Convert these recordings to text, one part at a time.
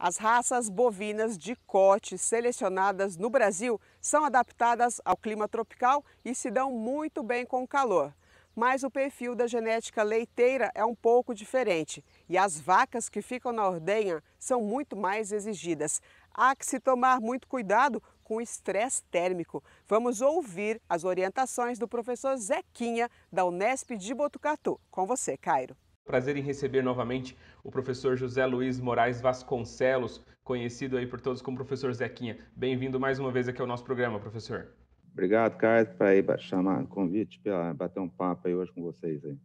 As raças bovinas de corte selecionadas no Brasil são adaptadas ao clima tropical e se dão muito bem com o calor. Mas o perfil da genética leiteira é um pouco diferente e as vacas que ficam na ordenha são muito mais exigidas. Há que se tomar muito cuidado com o estresse térmico. Vamos ouvir as orientações do professor Zequinha, da Unesp de Botucatu. Com você, Cairo. Prazer em receber novamente o professor José Luiz Moraes Vasconcelos, conhecido aí por todos como professor Zequinha. Bem-vindo mais uma vez aqui ao nosso programa, professor. Obrigado, Caio, para ir chamar convite para bater um papo aí hoje com vocês aí.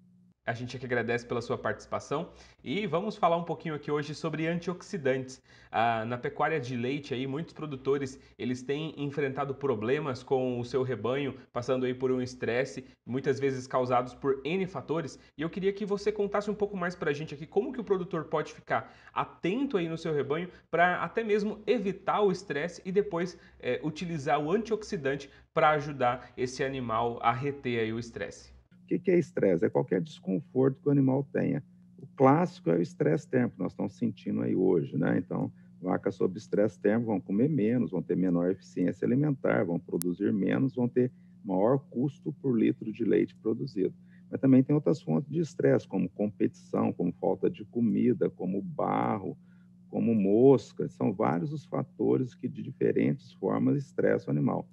A gente é que agradece pela sua participação e vamos falar um pouquinho aqui hoje sobre antioxidantes. Na pecuária de leite aí, muitos produtores eles têm enfrentado problemas com o seu rebanho, passando aí por um estresse, muitas vezes causados por N fatores. E eu queria que você contasse um pouco mais para a gente aqui como que o produtor pode ficar atento aí no seu rebanho para até mesmo evitar o estresse e depois utilizar o antioxidante para ajudar esse animal a reter aí o estresse. O que é estresse? É qualquer desconforto que o animal tenha. O clássico é o estresse térmico, que nós estamos sentindo aí hoje, né? Então, vacas sob estresse térmico vão comer menos, vão ter menor eficiência alimentar, vão produzir menos, vão ter maior custo por litro de leite produzido. Mas também tem outras fontes de estresse, como competição, como falta de comida, como barro, como mosca. São vários os fatores que, de diferentes formas, estressam o animal.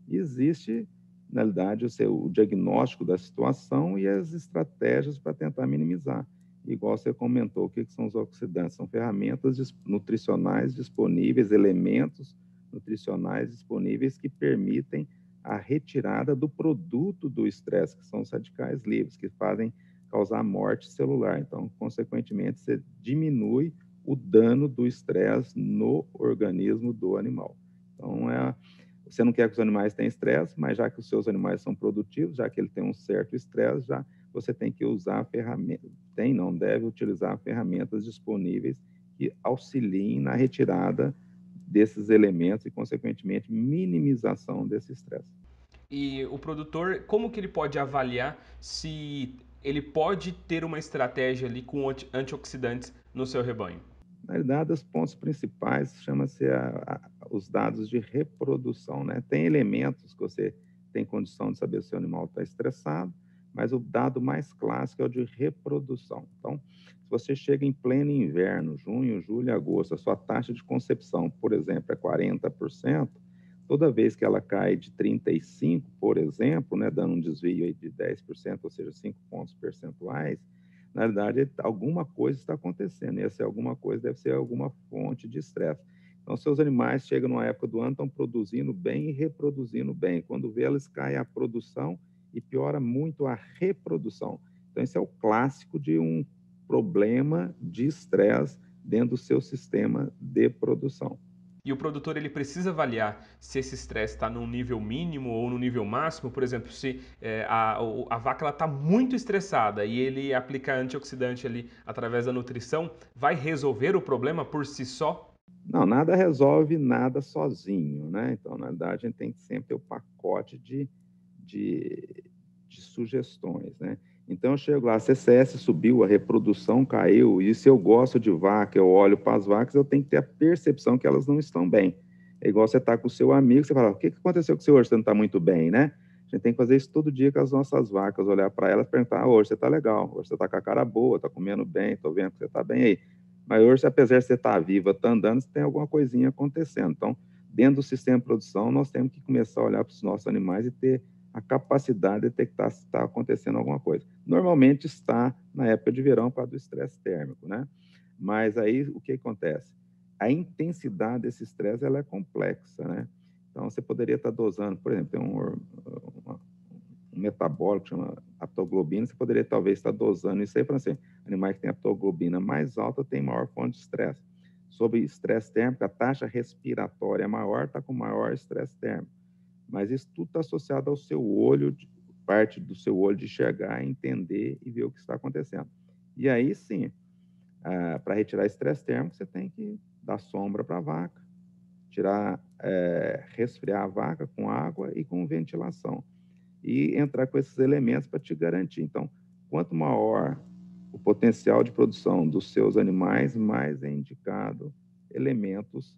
E existe, na realidade, o diagnóstico da situação e as estratégias para tentar minimizar. Igual você comentou, o que são os oxidantes? São ferramentas nutricionais disponíveis, elementos nutricionais disponíveis que permitem a retirada do produto do estresse, que são os radicais livres, que fazem causar morte celular. Então, consequentemente, você diminui o dano do estresse no organismo do animal. Então, você não quer que os animais tenham estresse, mas já que os seus animais são produtivos, já que ele tem um certo estresse, já você tem que usar ferramentas, deve utilizar ferramentas disponíveis que auxiliem na retirada desses elementos e, consequentemente, minimização desse estresse. E o produtor, como que ele pode avaliar se ele pode ter uma estratégia ali com antioxidantes no seu rebanho? Na realidade, os pontos principais chama-se os dados de reprodução, né? Tem elementos que você tem condição de saber se o animal está estressado, mas o dado mais clássico é o de reprodução. Então, se você chega em pleno inverno, junho, julho, agosto, a sua taxa de concepção, por exemplo, é 40%, toda vez que ela cai de 35%, por exemplo, né, dando um desvio aí de 10%, ou seja, 5 pontos percentuais, na verdade, alguma coisa está acontecendo. E essa alguma coisa deve ser alguma fonte de estresse. Então, seus animais chegam numa época do ano, estão produzindo bem e reproduzindo bem. Quando vê, eles caem a produção e piora muito a reprodução. Então, esse é o clássico de um problema de estresse dentro do seu sistema de produção. E o produtor ele precisa avaliar se esse estresse está num nível mínimo ou no nível máximo. Por exemplo, se a vaca está muito estressada e ele aplica antioxidante ali através da nutrição, vai resolver o problema por si só? Não, nada resolve nada sozinho, né? Então, na verdade, a gente tem que sempre ter o pacote de, de sugestões, né? Então, eu chego lá, a CCS subiu, a reprodução caiu, e se eu gosto de vaca, eu olho para as vacas, eu tenho que ter a percepção que elas não estão bem. É igual você estar com o seu amigo, você fala, o que aconteceu com você hoje? Você não está muito bem, né? A gente tem que fazer isso todo dia com as nossas vacas, olhar para elas e perguntar, hoje você está legal, hoje você está com a cara boa, está comendo bem, estou vendo que você está bem aí. Mas hoje, apesar de você estar viva, está andando, você tem alguma coisinha acontecendo. Então, dentro do sistema de produção, nós temos que começar a olhar para os nossos animais e ter a capacidade de detectar se está acontecendo alguma coisa. Normalmente está na época de verão para do estresse térmico, né? Mas aí o que acontece? A intensidade desse estresse ela é complexa, né? Então você poderia estar dosando, por exemplo, tem um metabólico que chama aptoglobina, você poderia talvez estar dosando isso aí para assim, animais que têm aptoglobina mais alta têm maior fonte de estresse. Sobre estresse térmico, a taxa respiratória maior está com maior estresse térmico. Mas isso tudo está associado ao seu olho, parte do seu olho de enxergar, entender e ver o que está acontecendo. E aí sim, para retirar estresse térmico, você tem que dar sombra para a vaca, resfriar a vaca com água e com ventilação. E entrar com esses elementos para te garantir. Então, quanto maior o potencial de produção dos seus animais, mais é indicado elementos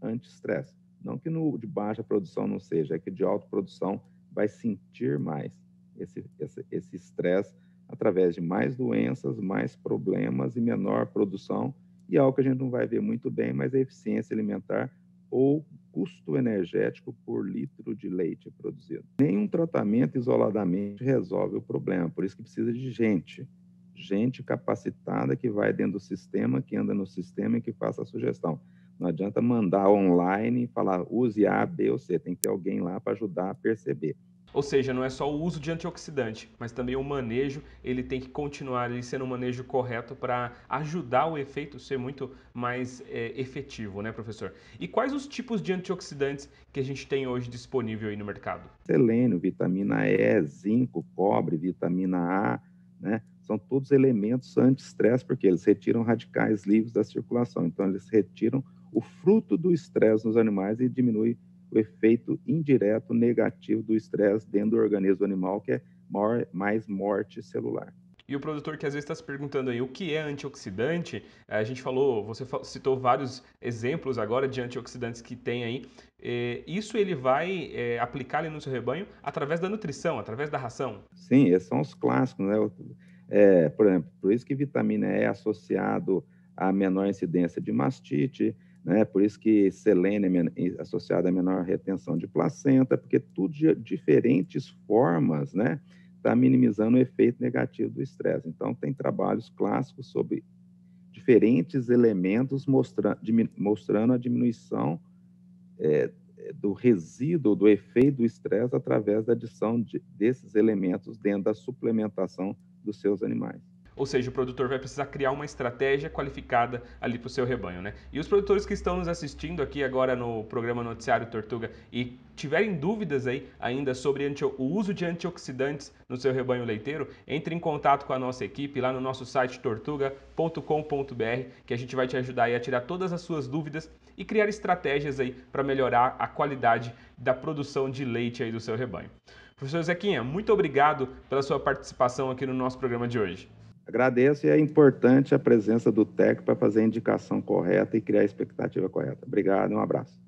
anti-estresse. Não que no de baixa produção não seja, é que de alta produção vai sentir mais esse estresse através de mais doenças, mais problemas e menor produção, e algo que a gente não vai ver muito bem, mas a eficiência alimentar ou custo energético por litro de leite produzido. Nenhum tratamento isoladamente resolve o problema, por isso que precisa de gente capacitada que vai dentro do sistema, que anda no sistema e que faça a sugestão. Não adianta mandar online e falar use A, B ou C, tem que ter alguém lá para ajudar a perceber. Ou seja, não é só o uso de antioxidante, mas também o manejo, ele tem que continuar ali sendo um manejo correto para ajudar o efeito ser muito mais efetivo, né, professor? E quais os tipos de antioxidantes que a gente tem hoje disponível aí no mercado? Selênio, vitamina E, zinco, cobre, vitamina A, né? São todos elementos anti-estresse, porque eles retiram radicais livres da circulação. Então, eles retiram o fruto do estresse nos animais e diminui o efeito indireto negativo do estresse dentro do organismo do animal, que é mais morte celular. E o produtor que às vezes está se perguntando aí o que é antioxidante, a gente falou, você citou vários exemplos agora de antioxidantes que tem aí. Isso ele vai aplicar ali no seu rebanho através da nutrição, através da ração? Sim, esses são os clássicos, né? Por exemplo, por isso que vitamina E é associado a menor incidência de mastite, né? Por isso que selênio é associado a menor retenção de placenta, porque tudo de diferentes formas, né? Está minimizando o efeito negativo do estresse. Então, tem trabalhos clássicos sobre diferentes elementos mostrando a diminuição do resíduo, do efeito do estresse através da adição desses elementos dentro da suplementação dos seus animais. Ou seja, o produtor vai precisar criar uma estratégia qualificada ali para o seu rebanho, né? E os produtores que estão nos assistindo aqui agora no programa Noticiário Tortuga e tiverem dúvidas aí ainda sobre o uso de antioxidantes no seu rebanho leiteiro, entre em contato com a nossa equipe lá no nosso site tortuga.com.br, que a gente vai te ajudar aí a tirar todas as suas dúvidas e criar estratégias aí para melhorar a qualidade da produção de leite aí do seu rebanho. Professor Zequinha, muito obrigado pela sua participação aqui no nosso programa de hoje. Agradeço, e é importante a presença do técnico para fazer a indicação correta e criar a expectativa correta. Obrigado, um abraço.